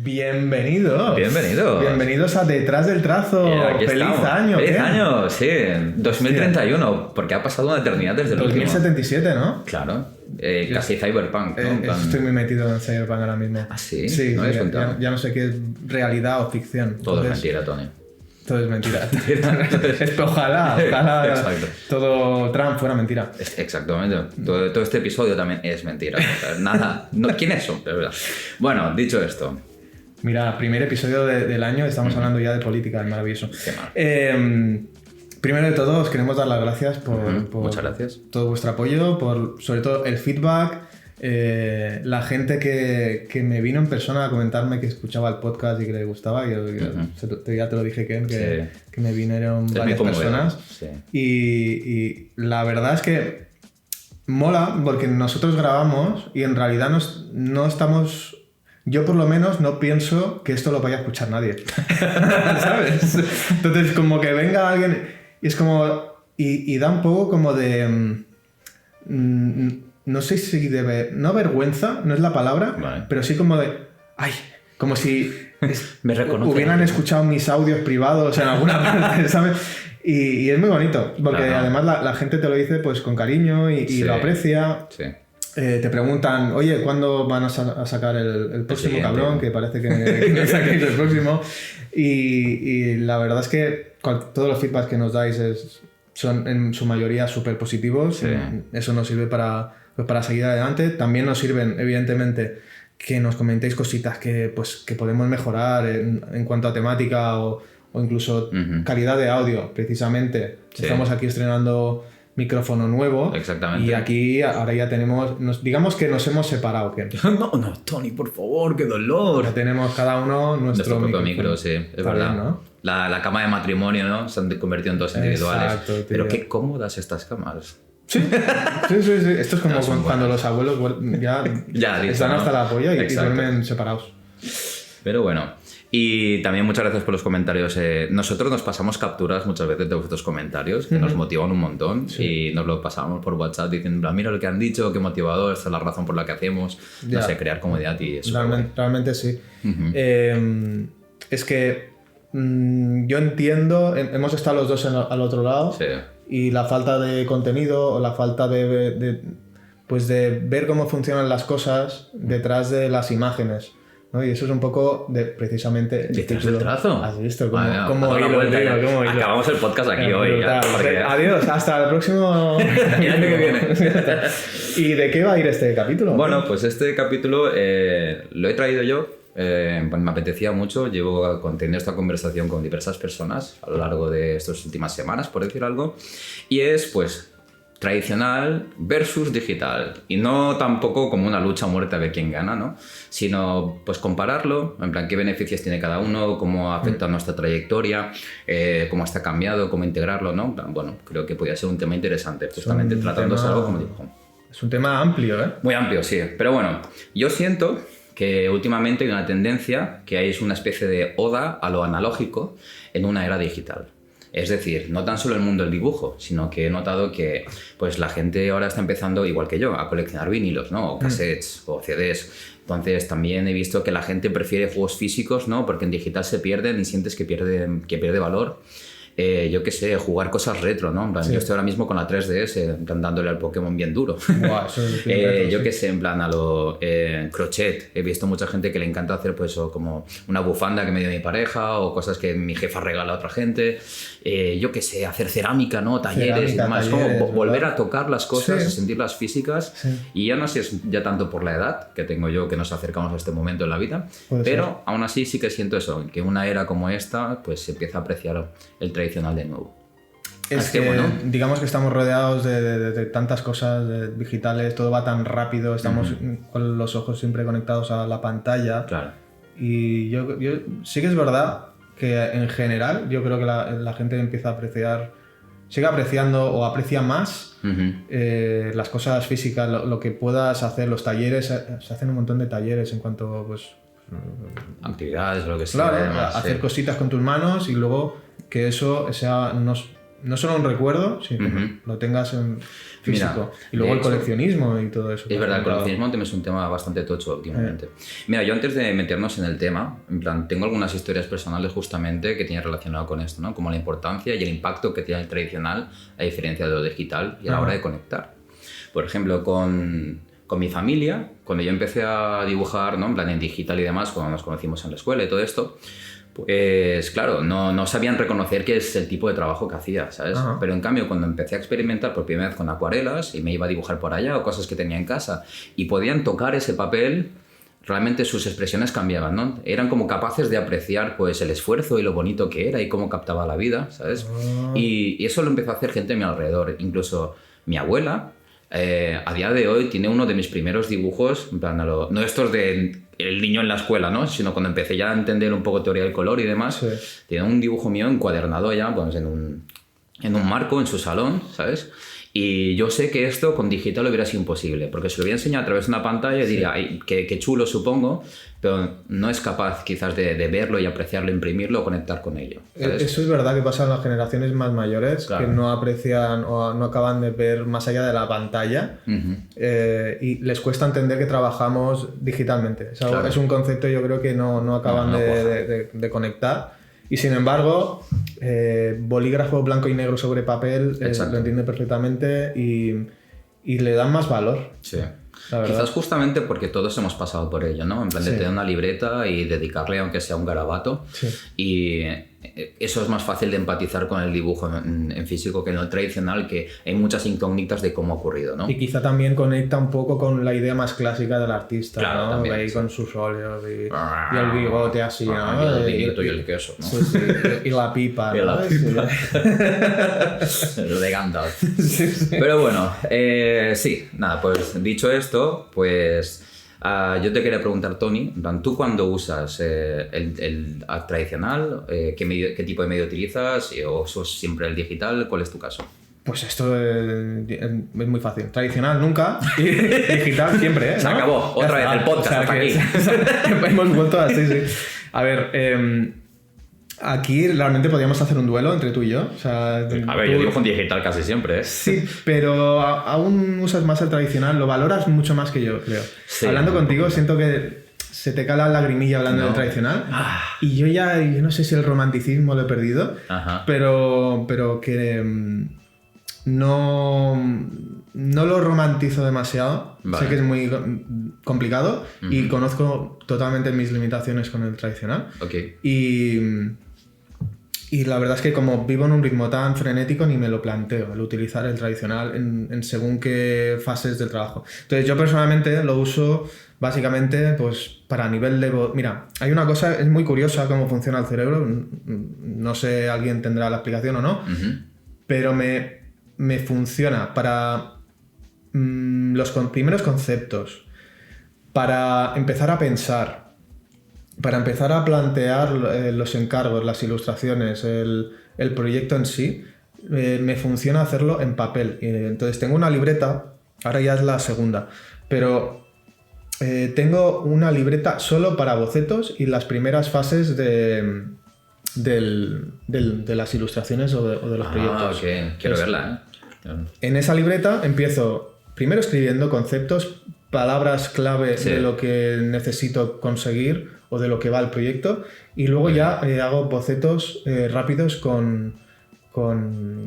Bienvenidos. Bienvenidos. Bienvenidos a Detrás del Trazo. Aquí ¡Feliz estamos. año! ¡Feliz ¿qué? año! Sí, 2031, porque ha pasado una eternidad desde el último. 2077, ¿no? Claro, casi Cyberpunk, ¿no? En plan- Estoy muy metido en Cyberpunk ahora mismo. ¿Ah, sí? Sí, ¿No habéis ya, contado? ya no sé qué es realidad o ficción. Todo es Entonces, mentira, Tony. Todo es mentira. Ojalá Exacto. todo Trump fuera mentira. Exactamente. Todo este episodio también es mentira. O sea, nada. No, ¿quiénes son? De verdad. Bueno, dicho esto. Mira, primer episodio del año, estamos hablando ya de política, es maravilloso. Qué mal. Primero de todo, os queremos dar las gracias por Muchas gracias. todo vuestro apoyo, por sobre todo el feedback, la gente que me vino en persona a comentarme que escuchaba el podcast y que le gustaba. Ya te lo dije, Ken, que me vinieron Es varias muy conmovedor, personas. sí. Y la verdad es que mola porque nosotros grabamos y en realidad no estamos... Yo por lo menos no pienso que esto lo vaya a escuchar nadie. ¿Sabes? Entonces como que venga alguien y es como... Y da un poco como de... no sé si debe... No vergüenza, no es la palabra, Vale. pero sí como de... ¡Ay! Como si Me reconoce. hubieran escuchado mis audios privados en alguna parte, ¿sabes? Y es muy bonito, porque Claro. además la gente te lo dice pues con cariño y Sí. lo aprecia. Sí. Te preguntan, oye, ¿cuándo van a sacar el próximo siguiente. cabrón? Que parece que no saquéis el próximo. Y la verdad es que todos los feedbacks que nos dais son en su mayoría súper positivos. Sí. Eso nos sirve para seguir adelante. También nos sirven, evidentemente, que nos comentéis cositas que podemos mejorar en cuanto a temática o incluso calidad de audio, precisamente. Sí. Estamos aquí estrenando micrófono nuevo. Exactamente. Y aquí ahora ya tenemos, digamos que nos hemos separado, Ken. No, Tony, por favor, qué dolor. Ya tenemos cada uno nuestro propio micrófono. micro, sí, es Está verdad. bien, ¿no? La cama de matrimonio, ¿no? Se han convertido en dos individuales. Exacto, tío. Pero qué cómodas estas camas. Sí. Esto es como No, son cuando buenas. los abuelos ya Ya, están ¿no? hasta la polla y Exacto. duermen separados. Pero bueno. Y también muchas gracias por los comentarios. Nosotros nos pasamos capturas muchas veces de vuestros comentarios, que nos motivan un montón. Sí. Y nos lo pasamos por WhatsApp diciendo, mira lo que han dicho, qué motivador, esta es la razón por la que hacemos. Ya. No sé, crear comodidad y eso. Realmente sí. Es que yo entiendo, hemos estado los dos al otro lado. Sí. Y la falta de contenido o la falta de ver cómo funcionan las cosas detrás de las imágenes, ¿no? Y eso es un poco de precisamente el ¿Detrás título. del trazo? ¿Has visto? Madre mía, Cómo ha dado una hilo, vuelta tío, ya. cómo hilo. Acabamos el podcast aquí hoy. Ya, Brutal. porque- Adiós, hasta el próximo El año que viene. ¿Y de qué va a ir este capítulo? Bueno, pues este capítulo lo he traído yo. Pues me apetecía mucho. Llevo teniendo esta conversación con diversas personas a lo largo de estas últimas semanas, por decir algo. Y es, pues, tradicional versus digital. Y no tampoco como una lucha a muerte a ver quién gana, ¿no? Sino, pues, compararlo, en plan, qué beneficios tiene cada uno, cómo afecta a nuestra trayectoria, cómo está cambiado, cómo integrarlo, ¿no? En plan, bueno, creo que podría ser un tema interesante, justamente tratándose tema- algo como digo. Es un tema amplio, ¿eh? Muy amplio, sí. Pero bueno, yo siento que últimamente hay una tendencia que es una especie de oda a lo analógico en una era digital. Es decir, no tan solo el mundo del dibujo, sino que he notado que pues, la gente ahora está empezando, igual que yo, a coleccionar vinilos, ¿no? O cassettes o CDs. Entonces también he visto que la gente prefiere juegos físicos, ¿no? Porque en digital se pierden y sientes que pierde valor. Yo qué sé, jugar cosas retro, ¿no? En plan, yo estoy ahora mismo con la 3DS, en plan, dándole al Pokémon bien duro. Buah, eso es retro, Yo sí. qué sé, en plan, a lo crochet. He visto mucha gente que le encanta hacer, pues, o como una bufanda que me dio mi pareja, o cosas que mi jefa regala a otra gente. Yo qué sé, hacer cerámica, ¿no? Talleres y Cerámica, demás. talleres, Como volver ¿verdad? a tocar las cosas, Sí. a sentirlas físicas. Sí. Y ya no sé si es ya tanto por la edad que tengo yo, que nos acercamos a este momento en la vida, Puede pero ser. aún así sí que siento eso, que una era como esta, pues se empieza a apreciar el tradicional de nuevo. Es Así que, que, bueno. digamos que estamos rodeados de tantas cosas digitales, todo va tan rápido, estamos con los ojos siempre conectados a la pantalla. Claro. Y yo sí que es verdad que en general yo creo que la gente empieza a apreciar, sigue apreciando o aprecia más las cosas físicas, lo que puedas hacer, los talleres, se hacen un montón de talleres en cuanto pues Actividades, lo que sea. claro, además, hacer sí. cositas con tus manos y luego que eso sea no solo un recuerdo, sino que lo tengas en físico. Mira, y luego el hecho, coleccionismo y todo eso. Es verdad, el coleccionismo también es un tema bastante tocho últimamente. Mira, yo antes de meternos en el tema, en plan, tengo algunas historias personales justamente que tienen relacionado con esto, ¿no? Como la importancia y el impacto que tiene el tradicional a diferencia de lo digital y a la hora de conectar. Por ejemplo, con mi familia, cuando yo empecé a dibujar, ¿no? En plan en digital y demás, cuando nos conocimos en la escuela y todo esto, pues claro, no sabían reconocer qué es el tipo de trabajo que hacía, ¿sabes? Pero en cambio, cuando empecé a experimentar por primera vez con acuarelas y me iba a dibujar por allá o cosas que tenía en casa y podían tocar ese papel, realmente sus expresiones cambiaban, ¿no? Eran como capaces de apreciar pues el esfuerzo y lo bonito que era y cómo captaba la vida, ¿sabes? Y eso lo empezó a hacer gente a mi alrededor, incluso mi abuela. A día de hoy tiene uno de mis primeros dibujos, en plan, no estos de el niño en la escuela, ¿no? Sino cuando empecé ya a entender un poco teoría del color y demás, sí. Tiene un dibujo mío encuadernado ya pues, en un marco en su salón, ¿sabes? Y yo sé que esto con digital hubiera sido imposible, porque se lo voy a enseñar a través de una pantalla y diría, ay, qué chulo supongo, pero no es capaz quizás de verlo y apreciarlo, imprimirlo o conectar con ello, ¿sabes? Eso es verdad que pasa en las generaciones más mayores, claro. Que no aprecian o no acaban de ver más allá de la pantalla y les cuesta entender que trabajamos digitalmente. Claro. Es un concepto yo creo que no acaban de conectar. Y sin embargo, bolígrafo blanco y negro sobre papel lo entiende perfectamente y le dan más valor. Sí. Quizás justamente porque todos hemos pasado por ello, ¿no? En plan de tener una libreta y dedicarle aunque sea un garabato. Sí. Y eso es más fácil de empatizar con el dibujo en físico que en el tradicional, que hay muchas incógnitas de cómo ha ocurrido, ¿no? Y quizá también conecta un poco con la idea más clásica del artista, claro, ¿no? También, ahí con sus óleos y el bigote así, ¿no? Y el vinito y el queso, ¿no? Sí, y la pipa, ¿no? Lo de Gandalf. Sí. Pero bueno, sí, nada, pues dicho esto, pues... yo te quería preguntar, Tony, ¿tú cuando usas el tradicional, qué tipo de medio utilizas o usas siempre el digital? ¿Cuál es tu caso? Pues esto es muy fácil. Tradicional nunca y digital siempre, ¿no? Se acabó, otra vez el podcast, aquí. Hemos vuelto así, sí. A ver, aquí realmente podríamos hacer un duelo entre tú y yo. O sea, a ver, yo dibujo en digital casi siempre, ¿eh? Sí, pero aún usas más el tradicional, lo valoras mucho más que yo, creo. Sí, hablando contigo, siento que se te cala la lagrimilla hablando del tradicional. Y yo no sé si el romanticismo lo he perdido, pero que no lo romantizo demasiado. Vale. Sé que es muy complicado y conozco totalmente mis limitaciones con el tradicional. Okay. Y la verdad es que como vivo en un ritmo tan frenético ni me lo planteo el utilizar el tradicional en según qué fases del trabajo. Entonces yo personalmente lo uso básicamente pues para nivel de... Mira, hay una cosa, es muy curiosa cómo funciona el cerebro, no sé, alguien tendrá la explicación o no, pero me funciona para los primeros conceptos, para empezar a pensar, para empezar a plantear los encargos, las ilustraciones, el proyecto en sí, me funciona hacerlo en papel. Entonces tengo una libreta, ahora ya es la segunda, pero tengo una libreta solo para bocetos y las primeras fases de las ilustraciones o de los proyectos. Okay. Quiero verla, ¿eh? En esa libreta empiezo primero escribiendo conceptos, palabras clave de lo que necesito conseguir o de lo que va el proyecto y luego ya hago bocetos rápidos con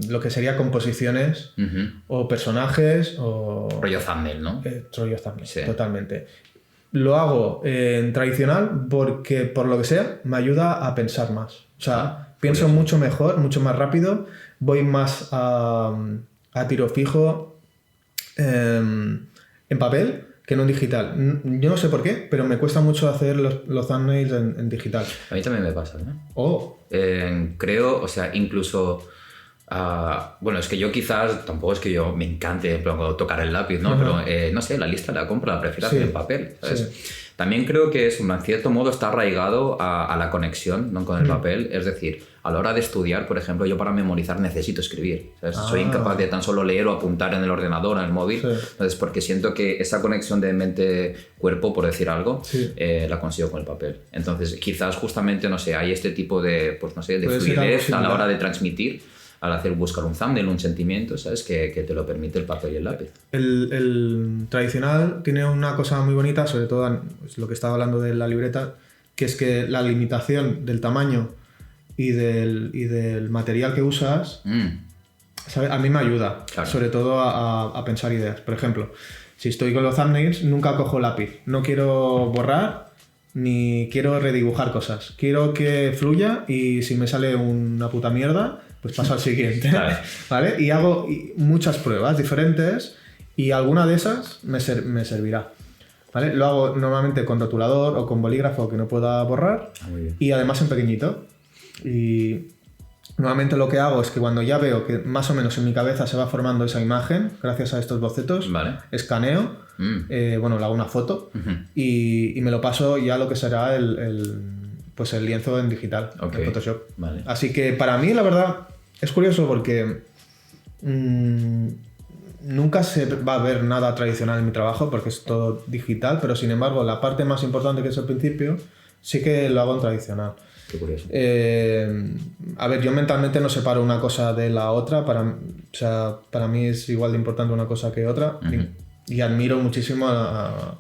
lo que sería composiciones o personajes o... Rollo thumbnail, ¿no? Rollo thumbnail, totalmente. Lo hago en tradicional porque, por lo que sea, me ayuda a pensar más. O sea, pienso mucho mejor, mucho más rápido, voy más a tiro fijo en papel que no en digital. Yo no sé por qué, pero me cuesta mucho hacer los thumbnails en digital. A mí también me pasa, ¿no? Creo, o sea, incluso... bueno, es que yo quizás, tampoco es que yo me encante tocar el lápiz, ¿no? Pero, no sé, la lista de la compra la prefiero hacer en papel, ¿sabes? Sí. También creo que eso, en cierto modo, está arraigado a la conexión, ¿no? Con el papel. Es decir, a la hora de estudiar, por ejemplo, yo para memorizar necesito escribir, ¿sabes? Soy incapaz de tan solo leer o apuntar en el ordenador o en el móvil. Sí. Entonces, porque siento que esa conexión de mente-cuerpo, por decir algo, la consigo con el papel. Entonces, quizás justamente, no sé, hay este tipo de, pues no sé, de fluidez a la hora de transmitir. al hacer buscar un thumbnail, un sentimiento, ¿sabes? Que te lo permite el papel y el lápiz. El tradicional tiene una cosa muy bonita, sobre todo es lo que estaba hablando de la libreta, que es que la limitación del tamaño y del material que usas, ¿sabes? A mí me ayuda, claro. sobre todo a pensar ideas. Por ejemplo, si estoy con los thumbnails, nunca cojo lápiz. No quiero borrar ni quiero redibujar cosas. Quiero que fluya y si me sale una puta mierda, pues paso al siguiente. Claro. ¿Vale? Y hago muchas pruebas diferentes y alguna de esas me servirá. ¿Vale? Lo hago normalmente con rotulador o con bolígrafo que no pueda borrar y además en pequeñito. Y normalmente lo que hago es que cuando ya veo que más o menos en mi cabeza se va formando esa imagen, gracias a estos bocetos, escaneo, bueno, le hago una foto y me lo paso ya a lo que será el lienzo en digital, en Photoshop. Vale. Así que para mí, la verdad, es curioso porque nunca se va a ver nada tradicional en mi trabajo porque es todo digital, pero sin embargo, la parte más importante que es el principio, sí que lo hago en tradicional. Qué curioso. A ver, yo mentalmente no separo una cosa de la otra. Para mí es igual de importante una cosa que otra. Y admiro muchísimo a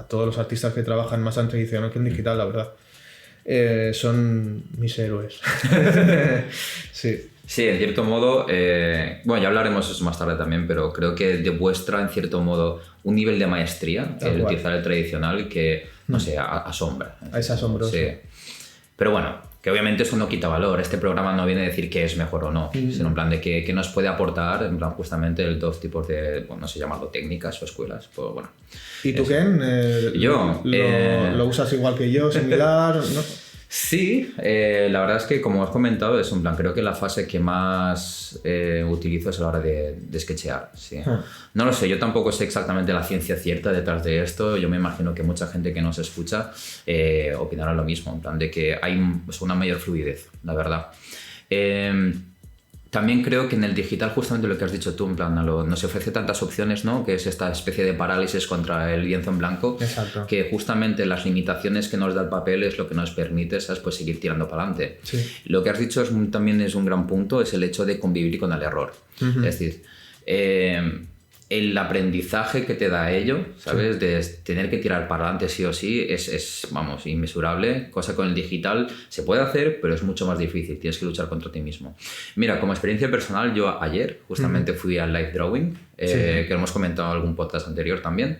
todos los artistas que trabajan más en tradicional que en digital, la verdad. Son mis héroes. Sí. Sí, en cierto modo, bueno, ya hablaremos eso más tarde también, pero creo que demuestra en cierto modo un nivel de maestría el utilizar el tradicional que, no sé, asombra. Es asombroso. Sí. Pero bueno, que obviamente eso no quita valor. Este programa no viene a decir qué es mejor o no, sino en plan de que nos puede aportar, en plan justamente el dos tipos de, bueno, no sé llamarlo técnicas o escuelas, pues bueno. ¿Y tú, Ken? Yo... ¿Lo usas igual que yo, similar? ¿No? Sí, la verdad es que como has comentado, es un plan, creo que la fase que más utilizo es a la hora de sketchear. Sí. No lo sé, yo tampoco sé exactamente la ciencia cierta detrás de esto. Yo me imagino que mucha gente que nos escucha opinará lo mismo, en plan de que hay una mayor fluidez, la verdad. También creo que en el digital, justamente lo que has dicho tú, en plan, nos ofrece tantas opciones, ¿no? Que es esta especie de parálisis contra el lienzo en blanco. Exacto. Que justamente las limitaciones que nos da el papel es lo que nos permite, ¿sabes? Pues seguir tirando para adelante. Sí. Lo que has dicho también es un gran punto, es el hecho de convivir con el error. Es decir, el aprendizaje que te da ello, ¿sabes? De tener que tirar para adelante sí o sí es, vamos, inmesurable. Cosa con el digital se puede hacer, pero es mucho más difícil. Tienes que luchar contra ti mismo. Mira, como experiencia personal, yo ayer justamente fui al live drawing, que lo hemos comentado en algún podcast anterior también.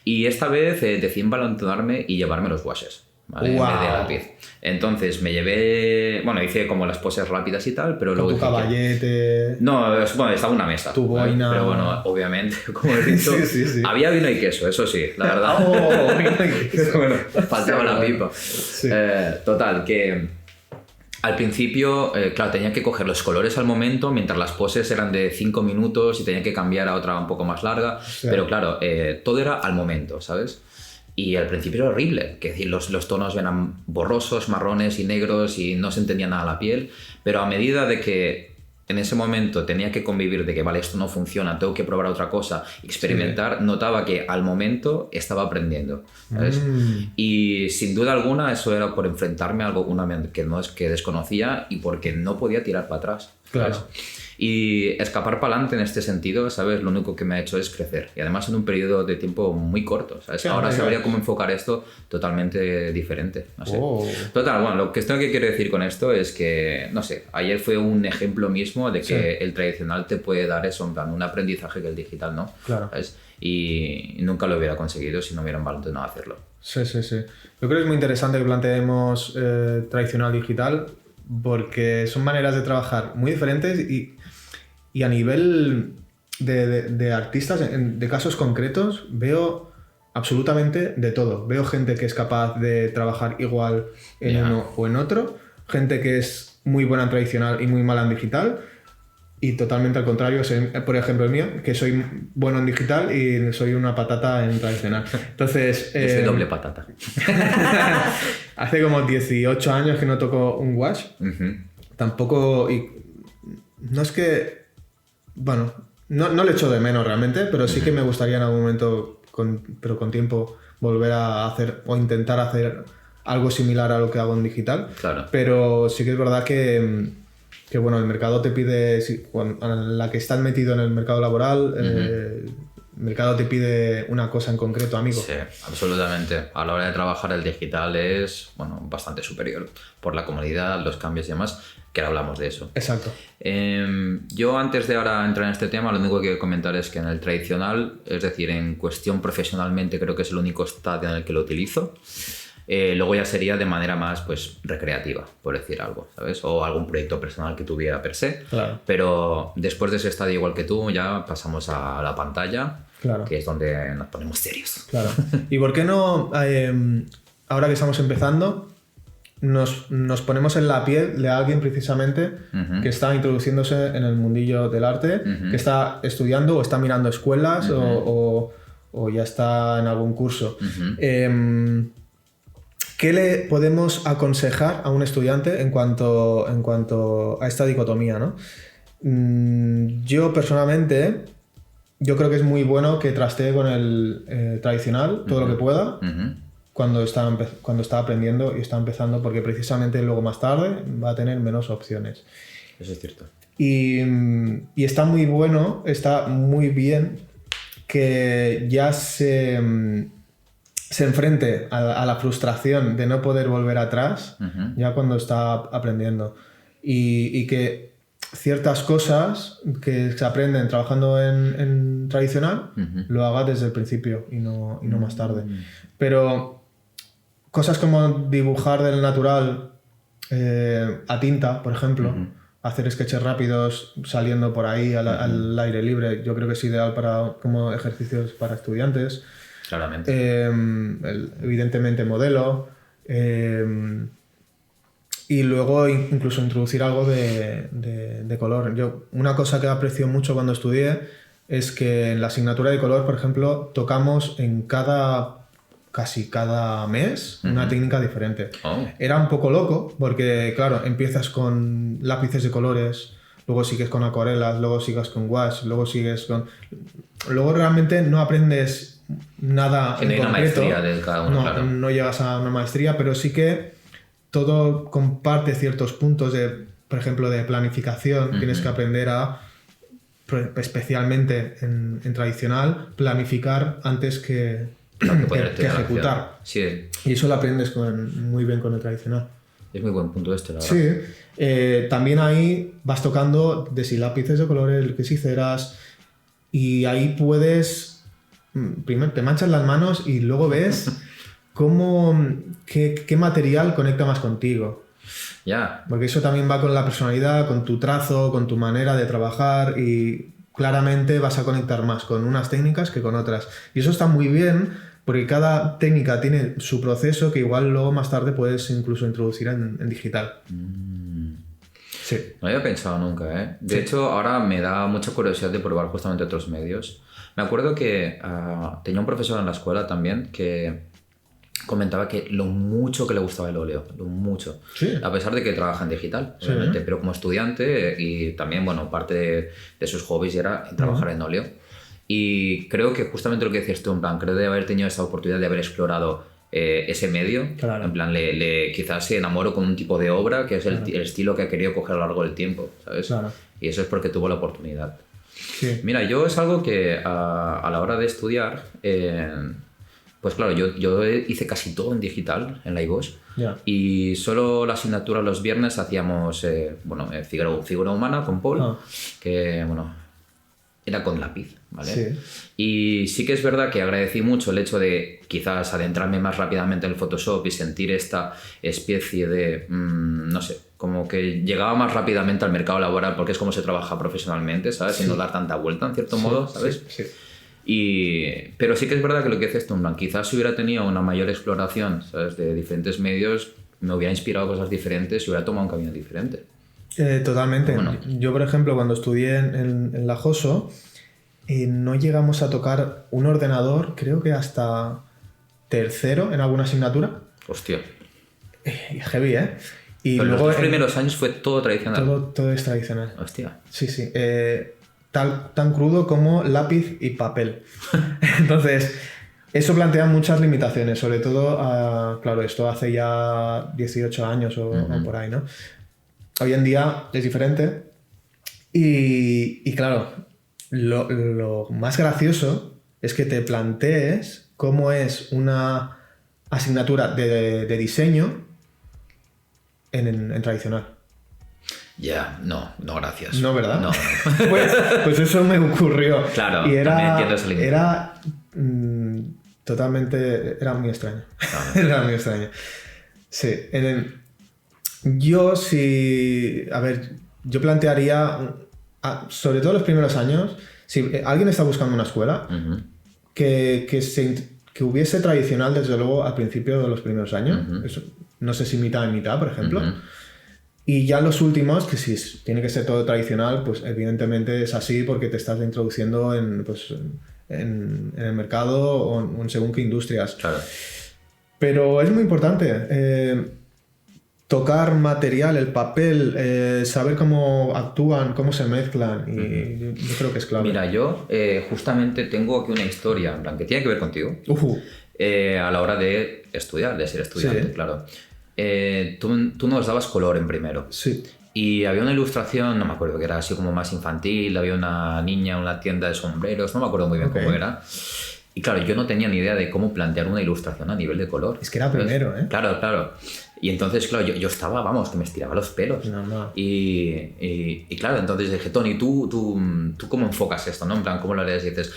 Y esta vez decidí envalentonarme y llevarme los washes, ¿vale? Wow. En vez de lápiz. Entonces me llevé... Bueno, hice como las poses rápidas y tal, pero con luego... tu caballete... No, bueno, estaba una mesa. Tu boina... Pero bueno, obviamente, como he dicho, sí. había vino y queso, eso sí, la verdad. Oh, vino y queso. Bueno, faltaba la pipa. Sí. Total, que al principio, claro, tenía que coger los colores al momento, mientras las poses eran de 5 minutos y tenía que cambiar a otra un poco más larga. Sí. Pero claro, todo era al momento, ¿sabes? Y al principio era horrible, que decir, los tonos eran borrosos, marrones y negros y no se entendía nada la piel, pero a medida de que en ese momento tenía que convivir de que, vale, esto no funciona, tengo que probar otra cosa, experimentar, notaba que al momento estaba aprendiendo, ¿sabes? Y sin duda alguna eso era por enfrentarme a algo que desconocía y porque no podía tirar para atrás, ¿sabes? Claro. Y escapar para adelante en este sentido, ¿sabes? Lo único que me ha hecho es crecer. Y además en un periodo de tiempo muy corto, ¿sabes? Claro, ahora sabría cómo enfocar esto totalmente diferente, no sé. Total, bueno, lo que quiero decir con esto es que, no sé, ayer fue un ejemplo mismo de que el tradicional te puede dar eso, en plan, un aprendizaje que el digital no, claro. ¿sabes? Y nunca lo hubiera conseguido si no hubiera envalentonado a hacerlo. Sí. Yo creo que es muy interesante que planteemos tradicional digital porque son maneras de trabajar muy diferentes y a nivel de artistas, de casos concretos, veo absolutamente de todo. Veo gente que es capaz de trabajar igual en uno o en otro, gente que es muy buena en tradicional y muy mala en digital, y totalmente al contrario, por ejemplo el mío, que soy bueno en digital y soy una patata en tradicional. Entonces... Yo soy doble patata. Hace como 18 años que no toco un wash. Tampoco... No es que... Bueno, no le echo de menos realmente, pero sí que me gustaría en algún momento, pero con tiempo, volver a hacer o intentar hacer algo similar a lo que hago en digital. Claro. Pero sí que es verdad que que bueno, el mercado te pide, en la que estás metido en el mercado laboral, el mercado te pide una cosa en concreto, amigo. Sí, absolutamente. A la hora de trabajar el digital es bastante superior por la comodidad, los cambios y demás, que ahora hablamos de eso. Exacto. Yo antes de ahora entrar en este tema, lo único que quiero comentar es que en el tradicional, es decir, en cuestión profesionalmente, creo que es el único estadio en el que lo utilizo. Luego ya sería de manera más pues recreativa, por decir algo, ¿sabes? O algún proyecto personal que tuviera per se. Claro. Pero después de ese estadio, igual que tú, ya pasamos a la pantalla, claro, que es donde nos ponemos serios. Claro. ¿Y por qué no, ahora que estamos empezando, nos ponemos en la piel de alguien precisamente que está introduciéndose en el mundillo del arte, que está estudiando o está mirando escuelas o ya está en algún curso? ¿Qué le podemos aconsejar a un estudiante en cuanto a esta dicotomía, ¿no? Yo personalmente, yo creo que es muy bueno que trastee con el tradicional todo lo que pueda cuando está aprendiendo y está empezando, porque precisamente luego más tarde va a tener menos opciones. Eso es cierto. Y está muy bueno, está muy bien que ya se enfrente a la frustración de no poder volver atrás ya cuando está aprendiendo, y que ciertas cosas que se aprenden trabajando en tradicional lo haga desde el principio y no más tarde. Pero cosas como dibujar del natural a tinta, por ejemplo, hacer sketches rápidos saliendo por ahí al aire libre, yo creo que es ideal como ejercicios para estudiantes. Claramente. Evidentemente modelo, y luego incluso introducir algo de color. Una cosa que aprecio mucho cuando estudié es que en la asignatura de color, por ejemplo, tocamos casi cada mes una técnica diferente. Era un poco loco porque, claro, empiezas con lápices de colores, luego sigues con acuarelas, luego sigues con gouache, luego realmente no aprendes nada en concreto. Una maestría de cada uno, claro. No llegas a una maestría, pero sí que todo comparte ciertos puntos por ejemplo, de planificación. Tienes que aprender especialmente en tradicional, planificar antes que ejecutar. Sí. Y eso lo aprendes muy bien con el tradicional. Es muy buen punto la verdad. Sí. También ahí vas tocando de si lápices de colores, que si ceras, y ahí puedes... Primero te manchas las manos y luego ves qué material conecta más contigo. Ya. Porque eso también va con la personalidad, con tu trazo, con tu manera de trabajar, y claramente vas a conectar más con unas técnicas que con otras. Y eso está muy bien porque cada técnica tiene su proceso que igual luego más tarde puedes incluso introducir en digital. Sí. No había pensado nunca, ¿eh? De hecho, ahora me da mucha curiosidad de probar justamente otros medios. Me acuerdo que tenía un profesor en la escuela también que comentaba que lo mucho que le gustaba el óleo, lo mucho. Sí. A pesar de que trabaja en digital, obviamente, pero como estudiante, y también, parte de sus hobbies era trabajar en óleo. Y creo que justamente lo que decías tú, en plan, creo de haber tenido esa oportunidad de haber explorado ese medio, claro. En plan, quizás se enamoró con un tipo de obra que es el estilo que ha querido coger a lo largo del tiempo, ¿sabes? Claro. Y eso es porque tuvo la oportunidad. Sí. Mira, yo es algo que a la hora de estudiar, pues claro, yo hice casi todo en digital, en la IGOS, y solo la asignatura los viernes hacíamos figura humana con Paul, que era con lápiz, ¿vale? Sí. Y sí que es verdad que agradecí mucho el hecho de quizás adentrarme más rápidamente en el Photoshop y sentir esta especie de, no sé, como que llegaba más rápidamente al mercado laboral porque es como se trabaja profesionalmente, ¿sabes? Sin no dar tanta vuelta, en cierto modo, ¿sabes? Sí. Pero sí que es verdad que lo que dices tú, quizás si hubiera tenido una mayor exploración, ¿sabes? De diferentes medios, me hubiera inspirado cosas diferentes y hubiera tomado un camino diferente. Totalmente. Yo, por ejemplo, cuando estudié en la JOSO, no llegamos a tocar un ordenador, creo que hasta tercero en alguna asignatura. Hostia. Heavy, ¿eh? Y pero luego los primeros años fue todo tradicional. Todo es tradicional. Hostia. Sí. Tan crudo como lápiz y papel. Entonces, eso plantea muchas limitaciones, sobre todo, claro, esto hace ya 18 años o por ahí, ¿no? Hoy en día es diferente. Y claro, lo más gracioso es que te plantees cómo es una asignatura de diseño en tradicional. Ya, no, gracias. No, ¿verdad? No. Pues eso me ocurrió. Claro, y también entiendo ese límite. Era totalmente... Era muy extraño. Era muy extraño. Sí. Yo sí... A ver, yo plantearía, sobre todo los primeros años, si alguien está buscando una escuela, que hubiese tradicional, desde luego, al principio de los primeros años. Eso, no sé si mitad y mitad, por ejemplo. Y ya los últimos, que si tiene que ser todo tradicional, pues evidentemente es así porque te estás introduciendo en el mercado o en según qué industrias. Claro. Pero es muy importante tocar material, el papel, saber cómo actúan, cómo se mezclan, y yo creo que es clave. Mira, yo justamente tengo aquí una historia, en plan, que tiene que ver contigo, a la hora de estudiar, de ser estudiante, sí. Claro. Tú nos dabas color en primero. Sí. Y había una ilustración, no me acuerdo, que era así como más infantil, había una niña en una tienda de sombreros, no me acuerdo muy bien cómo era. Y claro, yo no tenía ni idea de cómo plantear una ilustración a nivel de color. Es que era primero, ¿eh? Claro. Y entonces, claro, yo estaba, vamos, que me estiraba los pelos. No. Y claro, entonces dije, Tony, ¿tú cómo enfocas esto, no? En plan, ¿cómo lo lees? Y dices,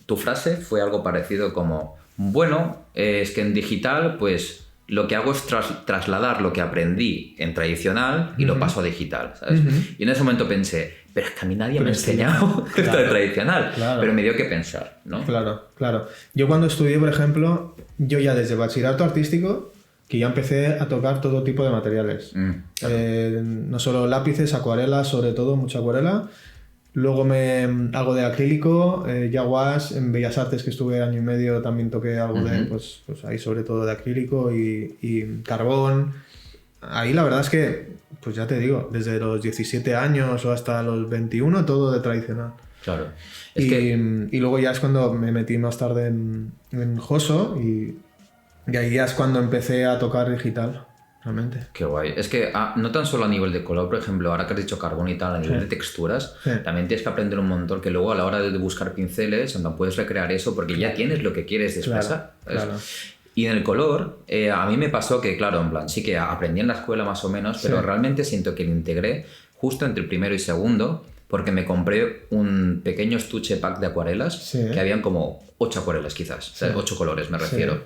tu frase fue algo parecido como, bueno, es que en digital, pues... Lo que hago es trasladar lo que aprendí en tradicional y lo paso a digital, ¿sabes? Y en ese momento pensé, pero es que a mí nadie me ha enseñado esto de tradicional, pero me dio que pensar, ¿no? Claro. Yo cuando estudié, por ejemplo, yo ya desde bachillerato artístico, que ya empecé a tocar todo tipo de materiales. No solo lápices, acuarelas, sobre todo, mucha acuarela. Luego algo de acrílico, ya guas, en Bellas Artes que estuve año y medio también toqué algo de, pues ahí sobre todo de acrílico y carbón. Ahí la verdad es que, pues ya te digo, desde los 17 años o hasta los 21 todo de tradicional. Claro. Y luego ya es cuando me metí más tarde en Joso y ahí ya es cuando empecé a tocar digital. Realmente. Qué guay. Es que no tan solo a nivel de color, por ejemplo, ahora que has dicho carbón y tal, a nivel de texturas, también tienes que aprender un montón que luego a la hora de buscar pinceles no puedes recrear eso porque ya tienes lo que quieres expresar. Claro. Y en el color, a mí me pasó que, claro, en plan, sí que aprendí en la escuela más o menos, pero realmente siento que lo integré justo entre el primero y segundo porque me compré un pequeño estuche pack de acuarelas que habían como 8 acuarelas quizás, o sea, 8 colores me refiero.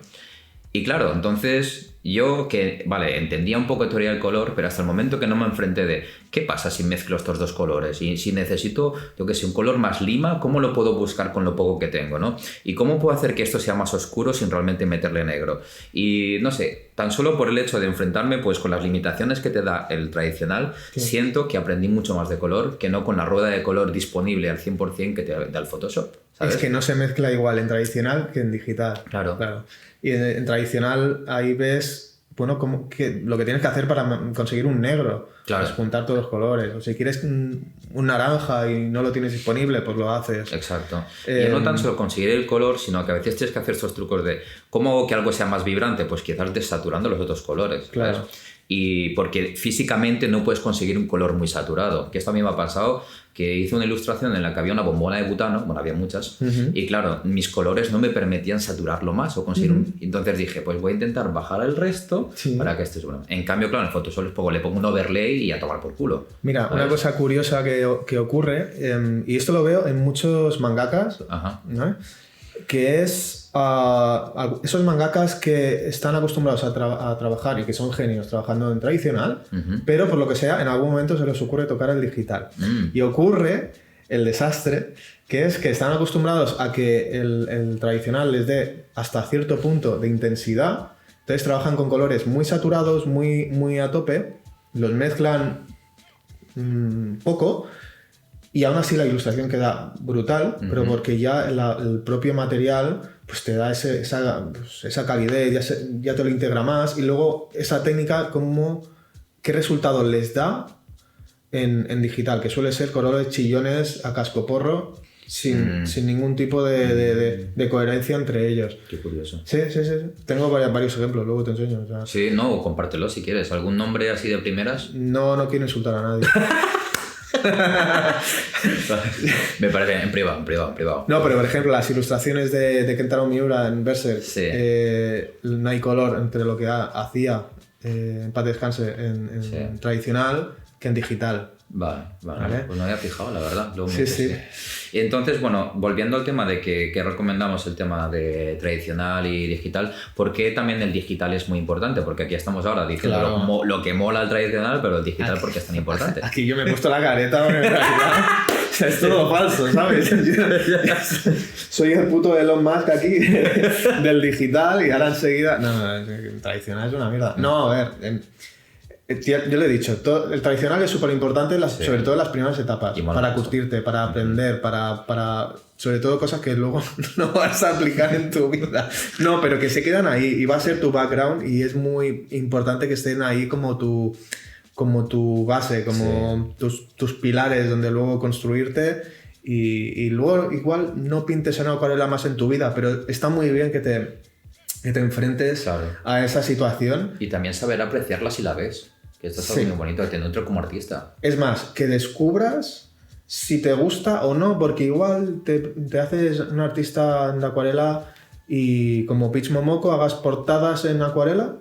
Y claro, entonces yo que, vale, entendía un poco de teoría del color, pero hasta el momento que no me enfrenté de ¿qué pasa si mezclo estos dos colores? Y si necesito, yo que sé, un color más lima, ¿cómo lo puedo buscar con lo poco que tengo, no? Y ¿cómo puedo hacer que esto sea más oscuro sin realmente meterle negro? Y no sé, tan solo por el hecho de enfrentarme pues con las limitaciones que te da el tradicional, siento que aprendí mucho más de color que no con la rueda de color disponible al 100% que te da el Photoshop, ¿sabes? Es que no se mezcla igual en tradicional que en digital. Claro. Y en tradicional ahí ves, bueno, lo que tienes que hacer para conseguir un negro. Claro. Es juntar todos los colores. O si quieres un naranja y no lo tienes disponible, pues lo haces. Exacto. Y no tan solo conseguir el color, sino que a veces tienes que hacer estos trucos de ¿cómo hago que algo sea más vibrante? Pues quizás desaturando los otros colores. Claro. ¿sabes? Y porque físicamente no puedes conseguir un color muy saturado. Que esto a mí me ha pasado, que hice una ilustración en la que había una bombona de butano, bueno, había muchas, y claro, mis colores no me permitían saturarlo más o conseguir Entonces dije, pues voy a intentar bajar el resto para que esté bueno. En cambio, claro, en Photoshop le pongo un overlay y a tomar por culo. Mira, ¿sabes? Una cosa curiosa que ocurre, y esto lo veo en muchos mangakas, ¿no? Que es esos mangakas que están acostumbrados a trabajar y que son genios trabajando en tradicional, pero por lo que sea, en algún momento se les ocurre tocar el digital. Y ocurre el desastre, que es que están acostumbrados a que el tradicional les dé hasta cierto punto de intensidad, entonces trabajan con colores muy saturados, muy, muy a tope, los mezclan poco, y aún así la ilustración queda brutal, pero porque ya el propio material pues te da esa calidez, ya te lo integra más, y luego esa técnica, ¿qué resultado les da en digital? Que suele ser colores chillones a cascoporro, sin ningún tipo de coherencia entre ellos. Qué curioso. Sí. Tengo varios ejemplos, luego te enseño. O sea, Sí, no, compártelo si quieres. ¿Algún nombre así de primeras? no quiero insultar a nadie. Me parece, en privado. No, pero por ejemplo, las ilustraciones de Kentaro Miura en Berserk, Sí. no hay color entre lo que hacía en paz descanse en Sí. tradicional que en digital. Vale. Vale. Pues no había fijado, la verdad. Luego me Sí. puse. Y entonces, bueno, volviendo al tema de que recomendamos el tema de tradicional y digital, ¿por qué también el digital es muy importante? Porque aquí estamos ahora diciendo Claro. lo que mola el tradicional, pero el digital, ¿por qué es tan importante? Aquí yo me he puesto la careta porque en realidad es todo falso, ¿sabes? Soy el puto Elon Musk aquí del digital y ahora enseguida... No, el tradicional es una mierda. No, a ver... yo le he dicho, el tradicional es súper importante, sobre todo en las primeras etapas, para curtirte, para aprender, para sobre todo cosas que luego no vas a aplicar en tu vida. No, pero que se quedan ahí y va a ser tu background y es muy importante que estén ahí como tu base, como tus pilares donde luego construirte y luego igual no pintes una acuarela más en tu vida, pero está muy bien que te enfrentes a esa situación. Y también saber apreciarla si la ves. Que esto es algo muy bonito, te nutre como artista. Es más, que descubras si te gusta o no, porque igual te haces un artista en acuarela y como Pitch Momoko hagas portadas en acuarela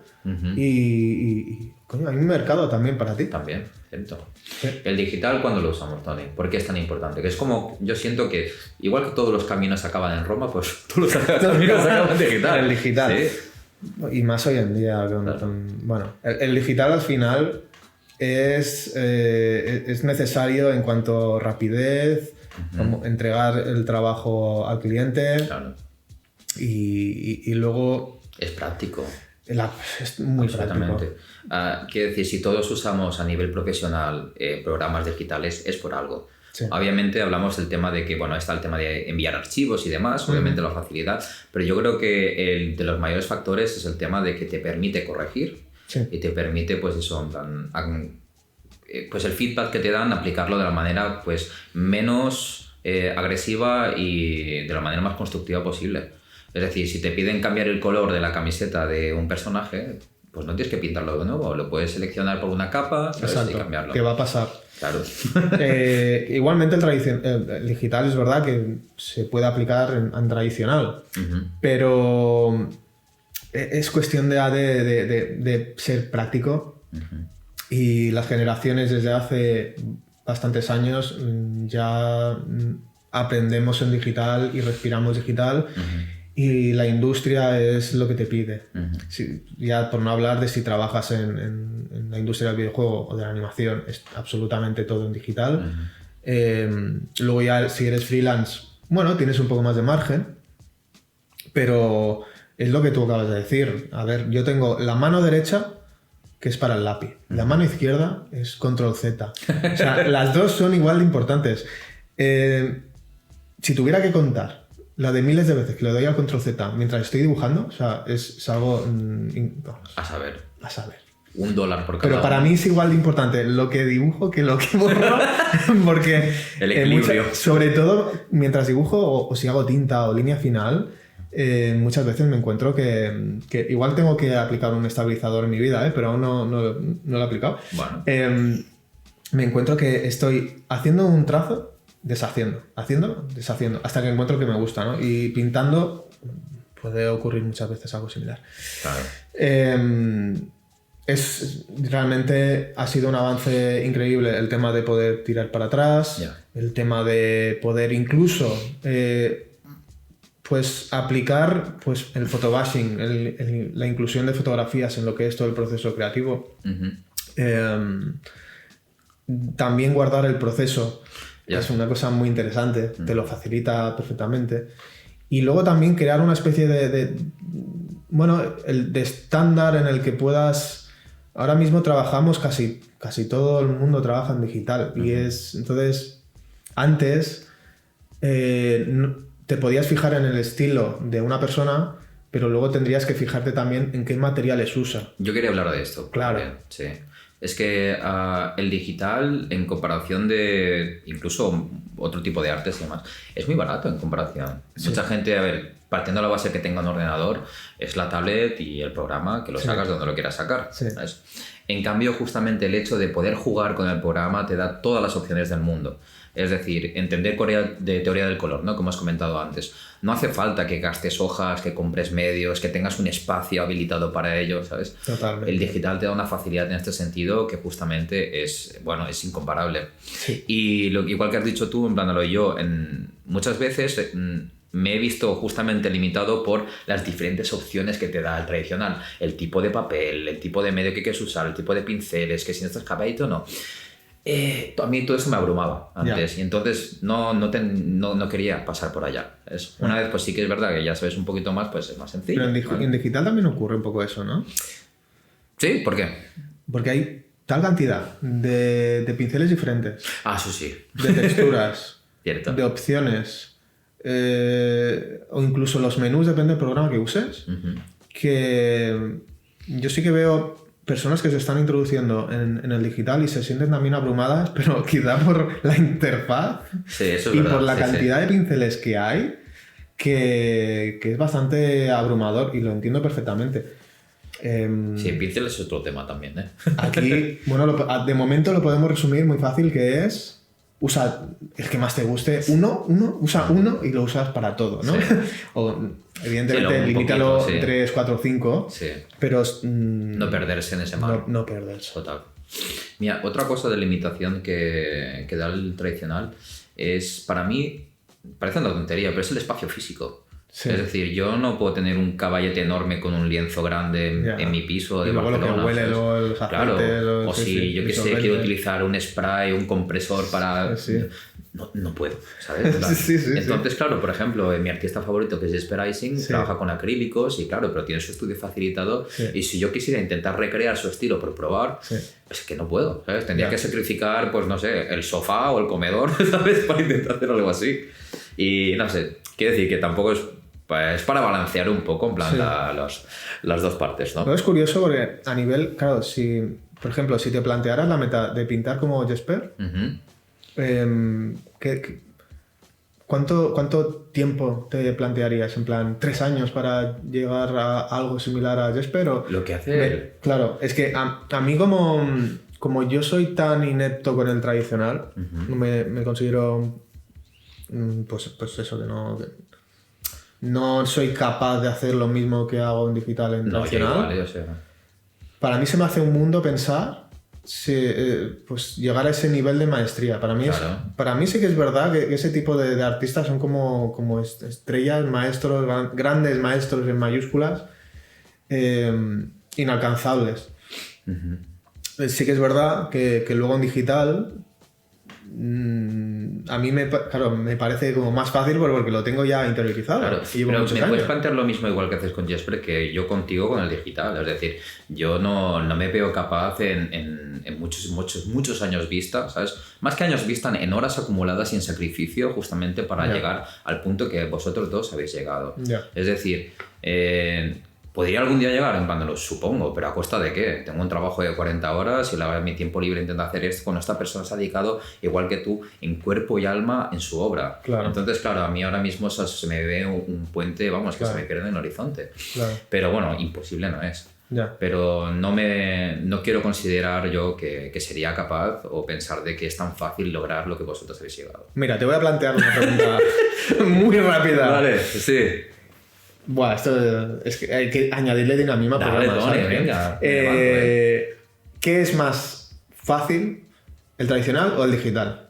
y coño, hay un mercado también para ti. También, cierto. Sí. El digital, ¿cuándo lo usamos, Tony? ¿Por qué es tan importante? Que es como, yo siento que igual que todos los caminos acaban en Roma, pues todos los caminos acaban en digital. El digital. Sí. Y más hoy en día. Bueno, el digital al final es necesario en cuanto a rapidez, como entregar el trabajo al cliente y luego... Es práctico. Es muy práctico. Quiero decir, si todos usamos a nivel profesional programas digitales, es por algo. Sí. Obviamente hablamos del tema de que, bueno, está el tema de enviar archivos y demás, obviamente la facilidad, pero yo creo que el de los mayores factores es el tema de que te permite corregir y te permite, pues eso, en plan, pues el feedback que te dan, aplicarlo de la manera pues menos agresiva y de la manera más constructiva posible. Es decir, si te piden cambiar el color de la camiseta de un personaje, pues no tienes que pintarlo de nuevo, lo puedes seleccionar por una capa y cambiarlo. ¿Qué va a pasar? Claro. Igualmente el digital es verdad que se puede aplicar en tradicional, pero es cuestión de ser práctico y las generaciones desde hace bastantes años ya aprendemos en digital y respiramos digital. Y la industria es lo que te pide. Ya por no hablar de si trabajas en la industria del videojuego o de la animación, es absolutamente todo en digital. Luego ya si eres freelance, bueno, tienes un poco más de margen, pero es lo que tú acabas de decir. A ver, yo tengo la mano derecha, que es para el lápiz. La mano izquierda es control Z. O sea, las dos son igual de importantes. Si tuviera que contar la de miles de veces que le doy al control Z mientras estoy dibujando, o sea, es algo... vamos, a saber. $1 por cada Pero para mí es igual de importante lo que dibujo que lo que borro, porque... El equilibrio. Sobre todo mientras dibujo o si hago tinta o línea final, muchas veces me encuentro que igual tengo que aplicar un estabilizador en mi vida, pero aún no lo he aplicado. Bueno. Me encuentro que estoy haciendo un trazo, deshaciendo, hasta que encuentro que me gusta, ¿no? Y pintando puede ocurrir muchas veces algo similar. Claro. Realmente ha sido un avance increíble el tema de poder tirar para atrás, el tema de poder incluso pues aplicar pues el photobashing, la inclusión de fotografías en lo que es todo el proceso creativo. También guardar el proceso es una cosa muy interesante, te lo facilita perfectamente. Y luego también crear una especie de estándar en el que puedas... Ahora mismo trabajamos, casi todo el mundo trabaja en digital. Y entonces, antes te podías fijar en el estilo de una persona, pero luego tendrías que fijarte también en qué materiales usa. Yo quería hablar de esto. Claro. Sí. Es que el digital, en comparación de incluso otro tipo de artes y demás, es muy barato en comparación. Sí. Mucha gente, a ver, partiendo de la base que tenga un ordenador, es la tablet y el programa que lo sacas donde lo quieras sacar. Sí. ¿Sabes? En cambio, justamente el hecho de poder jugar con el programa te da todas las opciones del mundo. Es decir, entender teoría del color, ¿no? Como has comentado antes. No hace falta que gastes hojas, que compres medios, que tengas un espacio habilitado para ello, ¿sabes? Totalmente. El digital te da una facilidad en este sentido que justamente es incomparable. Sí. Y igual que has dicho tú, en plan, yo muchas veces me he visto justamente limitado por las diferentes opciones que te da el tradicional. El tipo de papel, el tipo de medio que quieres usar, el tipo de pinceles, que si no estás escapadito o no. A mí todo eso me abrumaba antes y entonces no quería pasar por allá. Una vez pues sí que es verdad que ya sabes un poquito más, pues es más sencillo. Pero en digital también ocurre un poco eso, ¿no? ¿Sí? ¿Por qué? Porque hay tal cantidad de pinceles diferentes. Eso sí. De texturas. Cierto. De opciones. O incluso los menús, depende del programa que uses. Que yo sí que veo personas que se están introduciendo en el digital y se sienten también abrumadas, pero quizá por la interfaz eso es y verdad, por la cantidad de pinceles que hay, que es bastante abrumador y lo entiendo perfectamente. Sí, pinceles es otro tema también, ¿eh? Aquí, bueno, de momento lo podemos resumir muy fácil, que es usa el que más te guste, usa uno y lo usas para todo, ¿no? Sí. O evidentemente limítalo 3, 4, 5, sí. Pero no perderse en ese mar. No perderse. Total. Mira, otra cosa de limitación que da el tradicional es, para mí, parece una tontería, pero es el espacio físico. Sí. Es decir, yo no puedo tener un caballete enorme con un lienzo grande en mi piso de Barcelona. Lo que huele, los aceites, claro. O si yo que sé, quiero utilizar un spray, un compresor para... Sí. No puedo, ¿sabes? Entonces, claro, por ejemplo, mi artista favorito, que es Jesper Icing, trabaja con acrílicos y claro, pero tiene su estudio facilitado y si yo quisiera intentar recrear su estilo por probar, es que no puedo, ¿sabes? Tendría que sacrificar, pues no sé, el sofá o el comedor, ¿sabes? Para intentar hacer algo así. Y no sé, quiero decir que tampoco es para balancear un poco, en plan, las dos partes, ¿no? Pero es curioso porque a nivel, claro, por ejemplo, si te plantearas la meta de pintar como Jesper, ¿cuánto tiempo te plantearías? En plan, 3 años para llegar a algo similar a Jesper, o... Lo que hace él. Claro, es que a mí como yo soy tan inepto con el tradicional, me considero pues eso, que no soy capaz de hacer lo mismo que hago en digital en tradicional. Yo sé. Para mí se me hace un mundo pensar pues llegar a ese nivel de maestría. Para mí sí que es verdad que ese tipo de artistas son como estrellas, maestros, grandes maestros en mayúsculas, inalcanzables. Sí que es verdad que luego en digital a mí me parece como más fácil porque lo tengo ya interiorizado. Claro, pero me puedes plantear lo mismo igual que haces con Jesper que yo contigo con el digital. Es decir, yo no me veo capaz en muchos años vista, ¿sabes? Más que años vista, en horas acumuladas y en sacrificio justamente para llegar al punto que vosotros dos habéis llegado. Es decir, ¿podría algún día llegar? En plan, lo supongo, pero ¿a costa de qué? Tengo un trabajo de 40 horas y mi tiempo libre intento hacer esto cuando esta persona se ha dedicado, igual que tú, en cuerpo y alma en su obra. Claro. Entonces, claro, a mí ahora mismo se me ve un puente, que se me pierde en el horizonte. Claro. Pero bueno, imposible no es. Ya. Pero no quiero considerar yo que sería capaz o pensar de que es tan fácil lograr lo que vosotros habéis llegado. Mira, te voy a plantear una pregunta muy rápida. Vale, sí. Buah, esto es que hay que añadirle dinamismo al programa. Venga. ¿Qué es más fácil, el tradicional o el digital?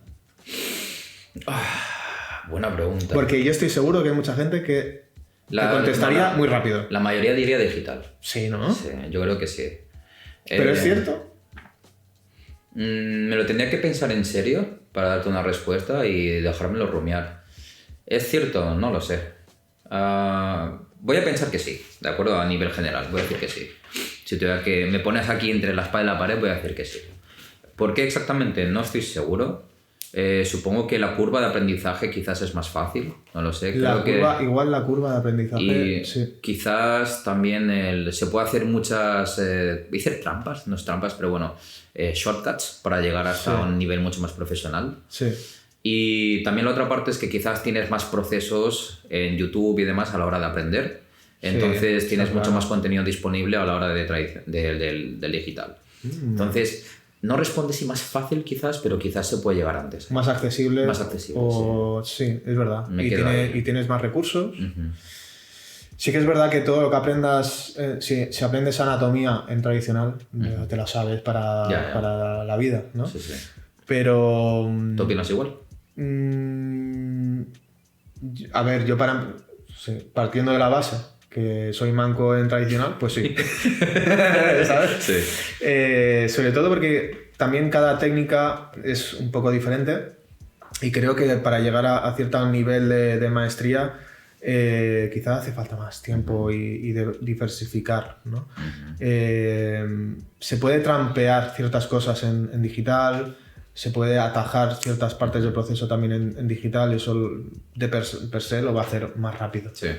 Buena pregunta. Porque yo estoy seguro que hay mucha gente que contestaría muy rápido. La mayoría diría digital. Sí, ¿no? Sí, yo creo que sí. ¿Pero es cierto? Me lo tendría que pensar en serio para darte una respuesta y dejármelo rumiar. ¿Es cierto? No lo sé. Voy a pensar que sí, ¿de acuerdo? A nivel general, voy a decir que sí. Si tuviera que me pones aquí entre la espada y la pared, voy a decir que sí. ¿Por qué exactamente? No estoy seguro. Supongo que la curva de aprendizaje quizás es más fácil, no lo sé. Igual la curva de aprendizaje, y sí. quizás también se puede hacer muchas, hice trampas, no es trampas, pero bueno, shortcuts para llegar hasta un nivel mucho más profesional. Sí. Y también la otra parte es que quizás tienes más procesos en YouTube y demás a la hora de aprender. Entonces tienes mucho más contenido disponible a la hora del digital. Entonces, no responde si más fácil quizás, pero quizás se puede llegar antes. Más accesible. Más accesible, sí, es verdad. Y tienes más recursos. Uh-huh. Sí que es verdad que todo lo que aprendas, si aprendes anatomía en tradicional, te la sabes para la vida, ¿no? Sí, sí. Pero... ¿Tú opinas igual? A ver, yo partiendo de la base que soy manco en tradicional, pues sí. ¿Sabes? Sí. Sobre todo porque también cada técnica es un poco diferente y creo que para llegar a cierto nivel de maestría quizás hace falta más tiempo y diversificar, ¿no? Uh-huh. Se puede trampear ciertas cosas en digital, se puede atajar ciertas partes del proceso también en digital y eso de per se lo va a hacer más rápido. Sí.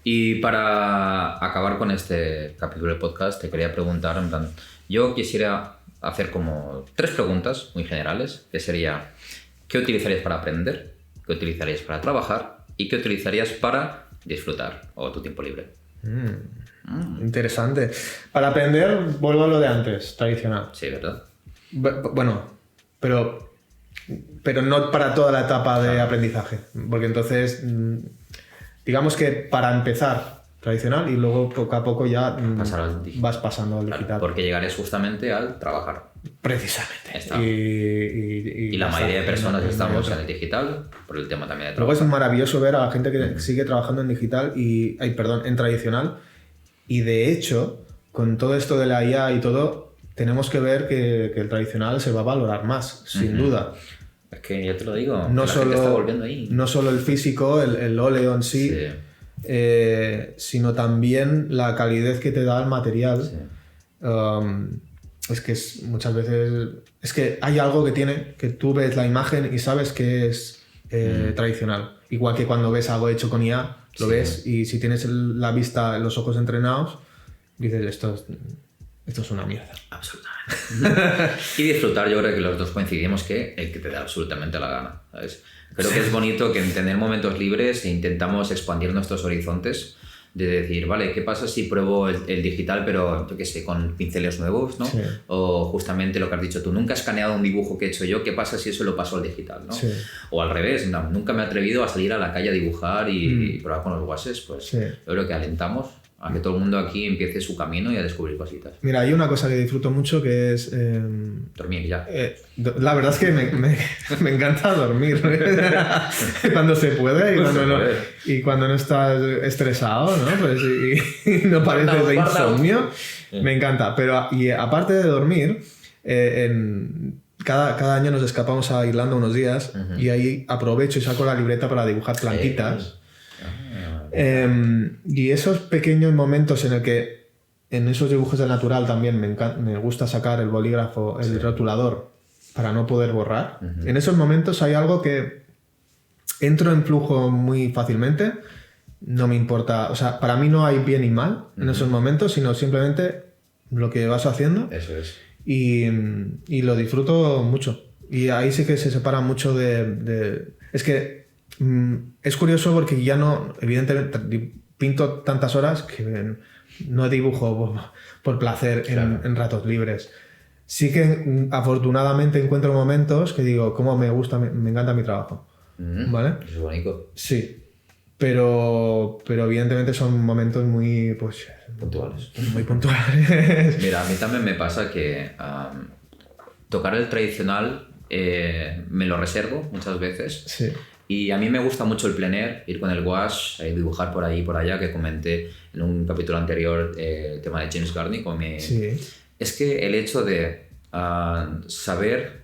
Y para acabar con este capítulo del podcast, te quería preguntar, en plan, yo quisiera hacer como 3 preguntas muy generales, que sería, ¿qué utilizarías para aprender? ¿Qué utilizarías para trabajar? ¿Y qué utilizarías para disfrutar o tu tiempo libre? Interesante. Para aprender, vuelvo a lo de antes, tradicional. Sí, ¿verdad? Bueno, pero no para toda la etapa de aprendizaje, porque entonces... Digamos que para empezar tradicional y luego poco a poco ya vas pasando al digital. Porque llegarías justamente al trabajar. Precisamente. Y la mayoría de personas estamos en el digital por el tema también de trabajo. Luego es maravilloso ver a la gente que sigue trabajando en digital en tradicional. Y de hecho, con todo esto de la IA y todo, tenemos que ver que el tradicional se va a valorar más, sin duda. Es que ya te lo digo, no gente está volviendo ahí. No solo el físico, el óleo en sí. Sino también la calidez que te da el material. Sí. Es que muchas veces... Es que hay algo que tiene, que tú ves la imagen y sabes que es tradicional. Igual que cuando ves algo hecho con IA, lo ves y si tienes la vista, los ojos entrenados, dices, esto es una mierda. Absolutamente. Y disfrutar, yo creo que los dos coincidimos que el que te da absolutamente la gana, ¿sabes? Creo que es bonito que en tener momentos libres intentamos expandir nuestros horizontes, de decir, vale, ¿qué pasa si pruebo el digital, pero yo qué sé, con pinceles nuevos, ¿no? Sí. O justamente lo que has didicho tú, nunca he escaneado un dibujo que he hecho yo, ¿qué pasa si eso lo paso al digital, ¿no? Sí. O al revés, no, nunca me he atrevido a salir a la calle a dibujar y probar con los guases, pues yo creo que alentamos a que todo el mundo aquí empiece su camino y a descubrir cositas. Mira, hay una cosa que disfruto mucho que es... dormir ya. La verdad es que me encanta dormir cuando se puede y cuando no estás estresado, ¿no? Pues, y no pareces de insomnio. Me encanta. Pero y aparte de dormir, cada año nos escapamos a Irlanda unos días y ahí aprovecho y saco la libreta para dibujar plantitas. Y esos pequeños momentos en esos dibujos de natural también me gusta sacar el bolígrafo, el rotulador para no poder borrar. En esos momentos hay algo que entro en flujo muy fácilmente, no me importa, o sea, para mí no hay bien y mal en esos momentos, sino simplemente lo que vas haciendo. Eso es. Y lo disfruto mucho. Y ahí sí que se separa mucho de... Es que es curioso porque ya no, evidentemente, pinto tantas horas que no dibujo por placer en ratos libres. Sí que afortunadamente encuentro momentos que digo, cómo me gusta, me encanta mi trabajo. ¿Vale? Eso es bonito. Sí. Pero evidentemente son momentos muy, pues... puntuales. Muy puntuales. Mira, a mí también me pasa que tocar el tradicional me lo reservo muchas veces. Sí. Y a mí me gusta mucho el plein air, ir con el gouache, dibujar por ahí y por allá, que comenté en un capítulo anterior el tema de James Gurney. Sí. Es que el hecho de saber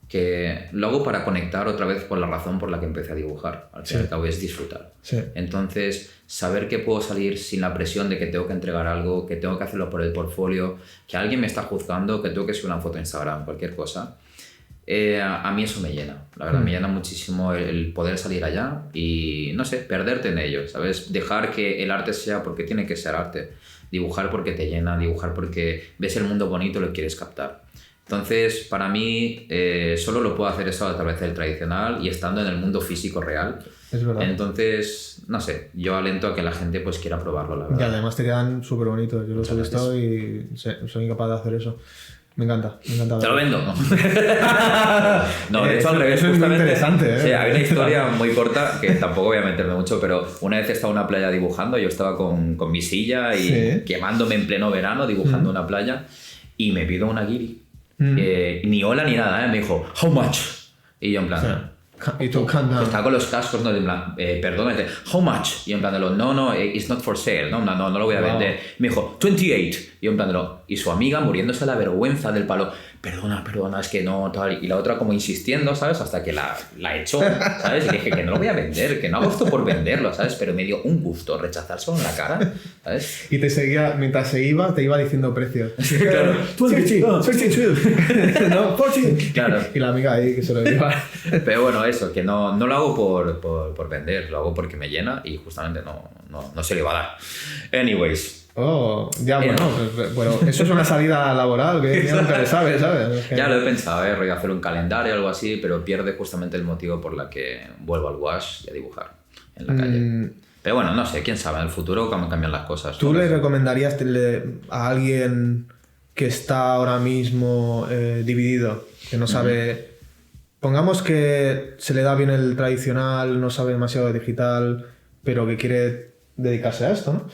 que lo hago para conectar otra vez con la razón por la que empecé a dibujar, al fin y al cabo es disfrutar. Sí. Entonces, saber que puedo salir sin la presión de que tengo que entregar algo, que tengo que hacerlo por el portfolio, que alguien me está juzgando, que tengo que subir una foto a Instagram, cualquier cosa. a mí eso me llena. La verdad, me llena muchísimo el poder salir allá y, no sé, perderte en ello, ¿sabes? Dejar que el arte sea porque tiene que ser arte. Dibujar porque te llena, dibujar porque ves el mundo bonito y lo quieres captar. Entonces, para mí, solo lo puedo hacer eso a través del tradicional y estando en el mundo físico real. Es verdad. Entonces, no sé, yo alento a que la gente pues quiera probarlo, la verdad. Y además te quedan súper bonitos. Yo los he visto y soy incapaz de hacer eso. Me encanta. Te lo vendo. No, de hecho al revés. Eso es muy interesante, ¿eh? Sí, hay una historia muy corta que tampoco voy a meterme mucho, pero una vez estaba en una playa dibujando, yo estaba con mi silla y quemándome en pleno verano dibujando una playa y me pido una guiri. Ni hola ni nada, ¿eh? Me dijo, how much? Y yo en plan... Y tú canta. Está con los cascos, ¿no? En plan, perdón, dice, how much? Y yo en plan de no, it's not for sale, no lo voy a vender. Me dijo, 28. Y yo en plan de y su amiga muriéndose de la vergüenza del palo, perdona, es que no, tal. Y la otra como insistiendo, ¿sabes? Hasta que la echó, ¿sabes? Y le dije que no lo voy a vender, que no hago esto por venderlo, ¿sabes? Pero me dio un gusto rechazárselo en la cara, ¿sabes? Y te seguía, mientras se iba, te iba diciendo precios. Claro. 32. No, 40. Claro. Y la amiga ahí que se lo lleva. Pero bueno, eso, que no lo hago por vender, lo hago porque me llena y justamente no se le va a dar. Anyways. Oh, ya bueno, eso es una salida laboral que ya nunca le sabes, ¿sabes? Es que... Ya lo he pensado, rollo hacer un calendario o algo así, pero pierde justamente el motivo por la que vuelvo al wash y a dibujar en la calle. Pero bueno, no sé, quién sabe, en el futuro cómo cambian las cosas. ¿Tú le recomendarías a alguien que está ahora mismo dividido, que no sabe... Pongamos que se le da bien el tradicional, no sabe demasiado de digital, pero que quiere dedicarse a esto, ¿no?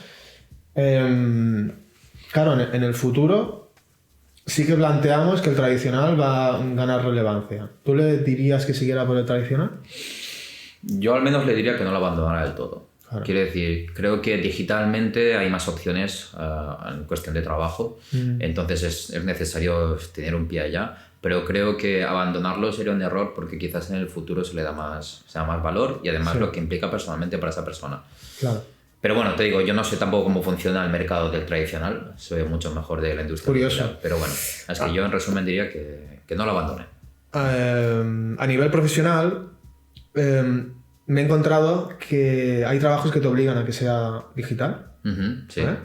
Claro, en el futuro sí que planteamos que el tradicional va a ganar relevancia. ¿Tú le dirías que siguiera por el tradicional? Yo al menos le diría que no lo abandonara del todo. Claro. Quiero decir, creo que digitalmente hay más opciones en cuestión de trabajo, entonces es necesario tener un pie allá, pero creo que abandonarlo sería un error porque quizás en el futuro se le da más valor y además lo que implica personalmente para esa persona. Claro. Pero bueno, te digo, yo no sé tampoco cómo funciona el mercado del tradicional, soy mucho mejor de la industria. Curioso. Digital, pero bueno, es que yo en resumen diría que no lo abandone. A nivel profesional, me he encontrado que hay trabajos que te obligan a que sea digital. Sí. ¿Vale?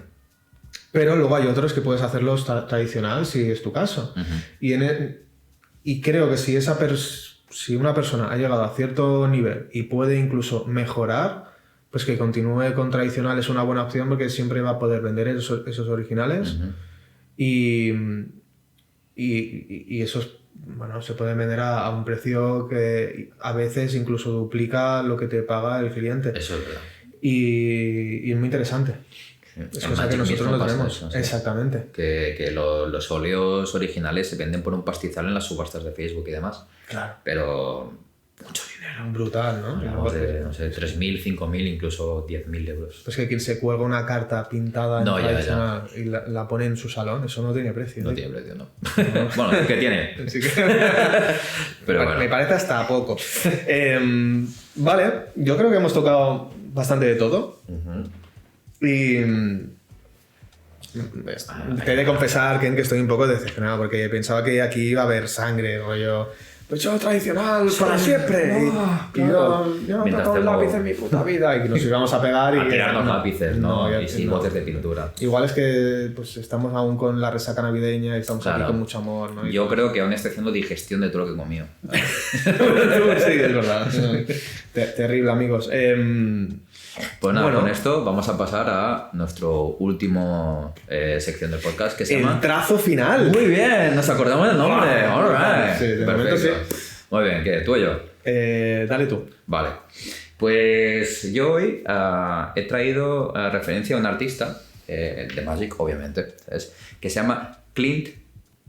Pero luego hay otros que puedes hacerlos tradicional si es tu caso. Y creo que si una persona ha llegado a cierto nivel y puede incluso mejorar, pues que continúe con tradicional es una buena opción porque siempre va a poder vender esos originales y esos, bueno, se pueden vender a un precio que a veces incluso duplica lo que te paga el cliente. Eso es verdad. Y es muy interesante. Es cosa que nosotros no tenemos. Eso, ¿sí? Exactamente. Que los óleos originales se venden por un pastizal en las subastas de Facebook y demás. Claro. Pero mucho dinero. Brutal, ¿no? Hablamos de, no sé, 3.000, 5.000, incluso 10.000 euros. Pues que quien se cuelga una carta pintada ya. y la pone en su salón, eso no tiene precio. No tiene precio, no. Bueno, ¿qué tiene? Sí que... Pero bueno. Me parece hasta poco. Vale, yo creo que hemos tocado bastante de todo. Y te he de confesar, Ken, que estoy un poco decepcionado porque pensaba que aquí iba a haber sangre, rollo. Pues yo tradicional para siempre. Y yo no toco un lápiz en mi puta vida. Y nos íbamos a pegar y. A tirarnos lápices, ¿no? Y sin botes de pintura. Igual es que pues estamos aún con la resaca navideña y estamos aquí con mucho amor, ¿no? Yo creo que aún estoy haciendo digestión de todo lo que he comido. Sí, es verdad. Terrible, amigos. Pues nada, con esto vamos a pasar a nuestro último sección del podcast que se llama... El trazo final. Muy bien, nos acordamos del nombre. Wow. All right. Sí, de perfecto. Sí. Muy bien, ¿qué? ¿Tú o yo? Dale tú. Vale. Pues yo hoy he traído referencia a un artista de Magic, obviamente, ¿sabes? Que se llama Clint,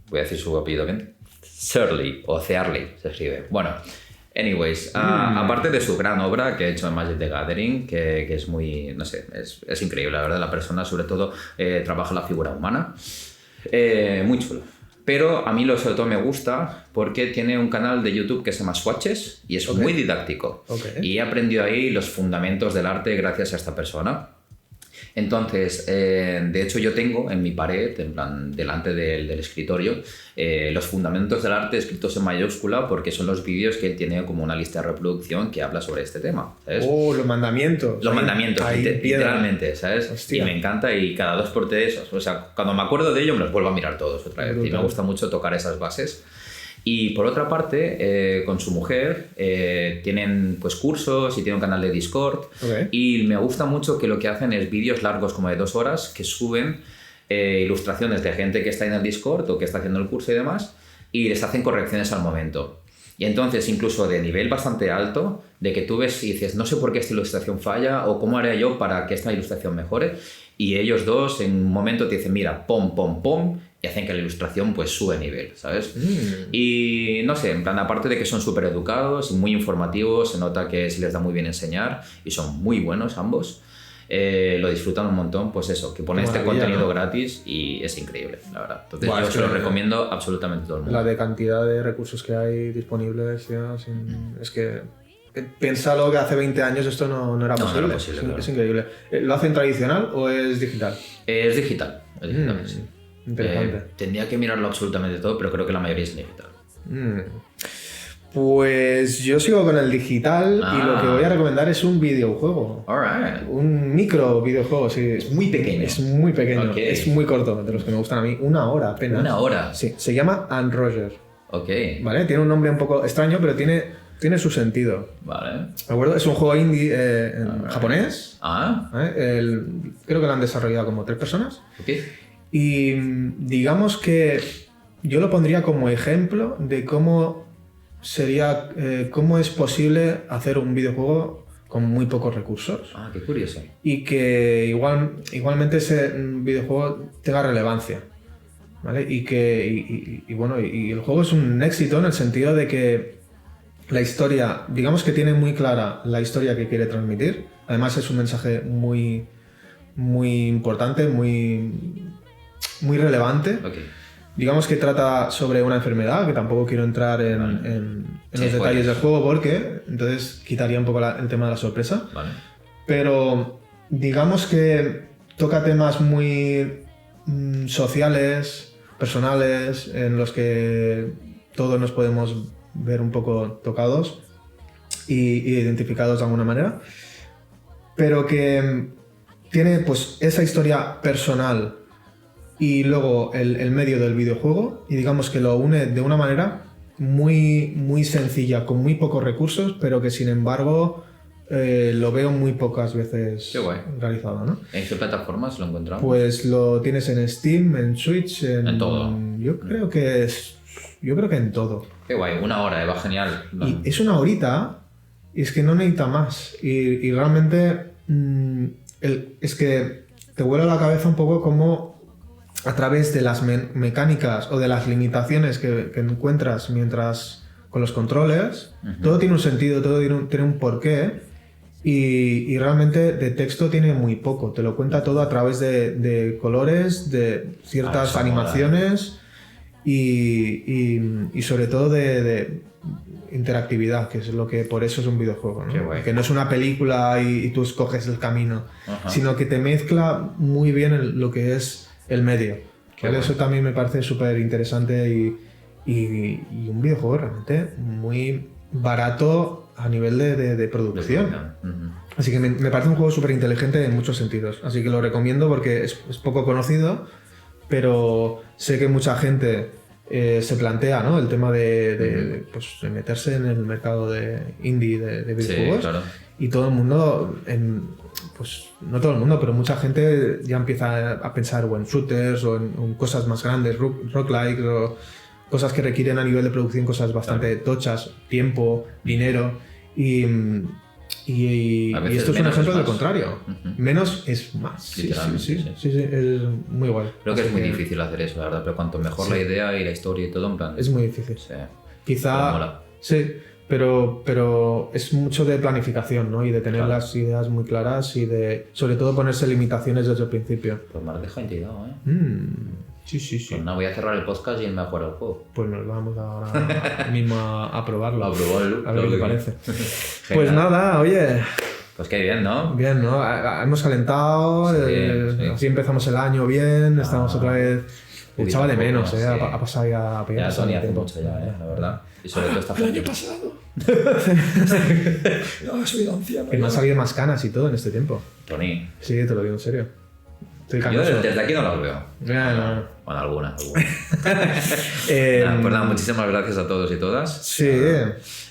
voy a decir su apellido bien, Searly o Searly se escribe. Bueno, anyways, aparte de su gran obra que ha hecho en Magic the Gathering, que es muy, no sé, es increíble, la verdad, la persona sobre todo trabaja la figura humana, muy chulo. Pero a mí sobre todo me gusta porque tiene un canal de YouTube que se llama Swatches y es muy didáctico. Y he aprendido ahí los fundamentos del arte gracias a esta persona. Entonces, de hecho yo tengo en mi pared, en plan, delante del escritorio, los fundamentos del arte escritos en mayúscula porque son los vídeos que él tiene como una lista de reproducción que habla sobre este tema, ¿sabes? Oh, los mandamientos. Los mandamientos, ahí literalmente, ¿sabes? Hostia. Y me encanta y cada 2x3, o sea, cuando me acuerdo de ello me los vuelvo a mirar todos otra vez. Brutal. Y me gusta mucho tocar esas bases. Y por otra parte, con su mujer tienen pues cursos y tienen un canal de Discord. Ok. Y me gusta mucho que lo que hacen es vídeos largos como de 2 horas que suben ilustraciones de gente que está en el Discord o que está haciendo el curso y demás y les hacen correcciones al momento. Y entonces incluso de nivel bastante alto, de que tú ves y dices, no sé por qué esta ilustración falla o cómo haré yo para que esta ilustración mejore. Y ellos dos en un momento te dicen, mira, pom, pom, pom, y hacen que la ilustración pues sube nivel, ¿sabes? Y no sé, en plan, aparte de que son súper educados y muy informativos, se nota que se les da muy bien enseñar y son muy buenos ambos. Lo disfrutan un montón, pues eso, que ponen este contenido, ¿no?, gratis y es increíble, la verdad. Entonces yo se lo recomiendo absolutamente a todo el mundo. La de cantidad de recursos que hay disponibles, ya, es que piénsalo que hace 20 años esto no era posible. No era posible, claro. Es increíble. ¿Lo hacen tradicional o es digital? Es digital, sí. Interesante. Tendría que mirarlo absolutamente todo, pero creo que la mayoría es digital. Pues yo sigo con el digital y lo que voy a recomendar es un videojuego. Alright. Un micro videojuego, sí. Es muy pequeño. Es muy pequeño. Okay. Es muy corto, de los que me gustan a mí. 1 hora apenas. 1 hora. Sí, se llama Anne Roger. Ok. ¿Vale? Tiene un nombre un poco extraño, pero tiene su sentido. Vale. ¿De acuerdo? Es un juego indie en japonés. ¿Vale? Creo que lo han desarrollado como 3 personas. Ok. Y digamos que yo lo pondría como ejemplo de cómo es posible hacer un videojuego con muy pocos recursos. Qué curioso. Y que igualmente ese videojuego tenga relevancia, ¿vale? Y bueno, y el juego es un éxito en el sentido de que la historia, digamos que tiene muy clara la historia que quiere transmitir. Además es un mensaje muy, muy importante, muy relevante. Okay. Digamos que trata sobre una enfermedad, que tampoco quiero entrar en los detalles del juego porque entonces quitaría un poco el tema de la sorpresa. Vale. Pero digamos que toca temas muy sociales, personales, en los que todos nos podemos ver un poco tocados y identificados de alguna manera. Pero que tiene pues esa historia personal y luego el medio del videojuego y digamos que lo une de una manera muy, muy sencilla, con muy pocos recursos, pero que sin embargo lo veo muy pocas veces realizado, ¿no? ¿En qué plataformas lo encontramos? Pues lo tienes en Steam, en Switch, en todo. Yo creo que en todo. Qué guay, 1 hora, va genial. Y es 1 horita y es que no necesita más. Y realmente es que te vuela la cabeza un poco como a través de las mecánicas o de las limitaciones que encuentras mientras con los controles, todo tiene un sentido, todo tiene un porqué y realmente de texto tiene muy poco, te lo cuenta todo a través de colores, de ciertas animaciones y sobre todo de interactividad, que es lo que por eso es un videojuego, ¿no? Que no es una película y tú escoges el camino, sino que te mezcla muy bien lo que es el medio. ¿Vale? Eso también me parece súper interesante y un videojuego realmente muy barato a nivel de producción. Así que me parece un juego súper inteligente en muchos sentidos. Así que lo recomiendo porque es poco conocido, pero sé que mucha gente se plantea, ¿no?, el tema de meterse en el mercado de indie de videojuegos. Sí, claro. Y todo el mundo, pues no todo el mundo, pero mucha gente ya empieza a pensar o en shooters o en cosas más grandes, roguelikes o cosas que requieren a nivel de producción cosas bastante tochas, tiempo, dinero y esto es un ejemplo del contrario. Menos es más. Sí, es muy guay. Creo que es muy difícil hacer eso, la verdad, pero cuanto mejor la idea y la historia y todo, en plan... Es muy difícil. Sí. Quizá... Sí, pero es mucho de planificación, ¿no? Y de tener las ideas muy claras y de, sobre todo, ponerse limitaciones desde el principio. Pues me has dejado intrigado, Sí. Pues no, voy a cerrar el podcast y irme a jugar al juego. Pues nos vamos ahora mismo a probarlo. A probarlo. A ver qué parece. Pues nada, oye, Pues qué bien, ¿no? Bien, ¿no? Hemos calentado, Sí. así empezamos el año bien, estamos otra vez... Echaba de menos, sí. Ha pasado ya Ya pasado Tony el hace tiempo. mucho ya, la verdad. Y sobre todo esta El año gente. pasado. No, soy anciano. Que me han salido más canas y todo en este tiempo. Tony. Sí, te lo digo en serio. Estoy Yo canoso. desde aquí no los veo. Ya, no. Bueno, alguna. Eh, Nada, pues nada, muchísimas gracias a todos y todas. Sí.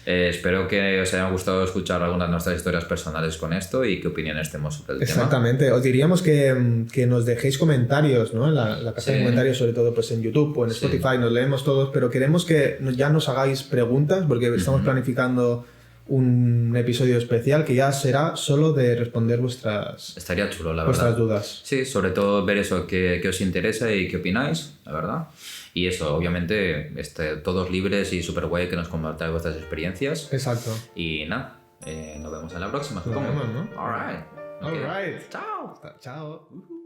Espero que os haya gustado escuchar algunas de nuestras historias personales con esto y qué opiniones tenemos sobre el tema. Exactamente. Os diríamos que nos dejéis comentarios, ¿no? En la caja de Sí. comentarios, sobre todo pues en YouTube o en Sí. Spotify, nos leemos todos, pero queremos que ya nos hagáis preguntas porque estamos planificando un episodio especial que ya será solo de responder vuestras Estaría chulo, la verdad. dudas. Sí, sobre todo ver eso que os interesa y qué opináis, la verdad. Y eso, obviamente, todos libres y súper guay que nos compartáis vuestras experiencias. Exacto. Y nada, nos vemos en la próxima, Nos supongo. vemos, ¿no? All right. All right. Chao. Chao.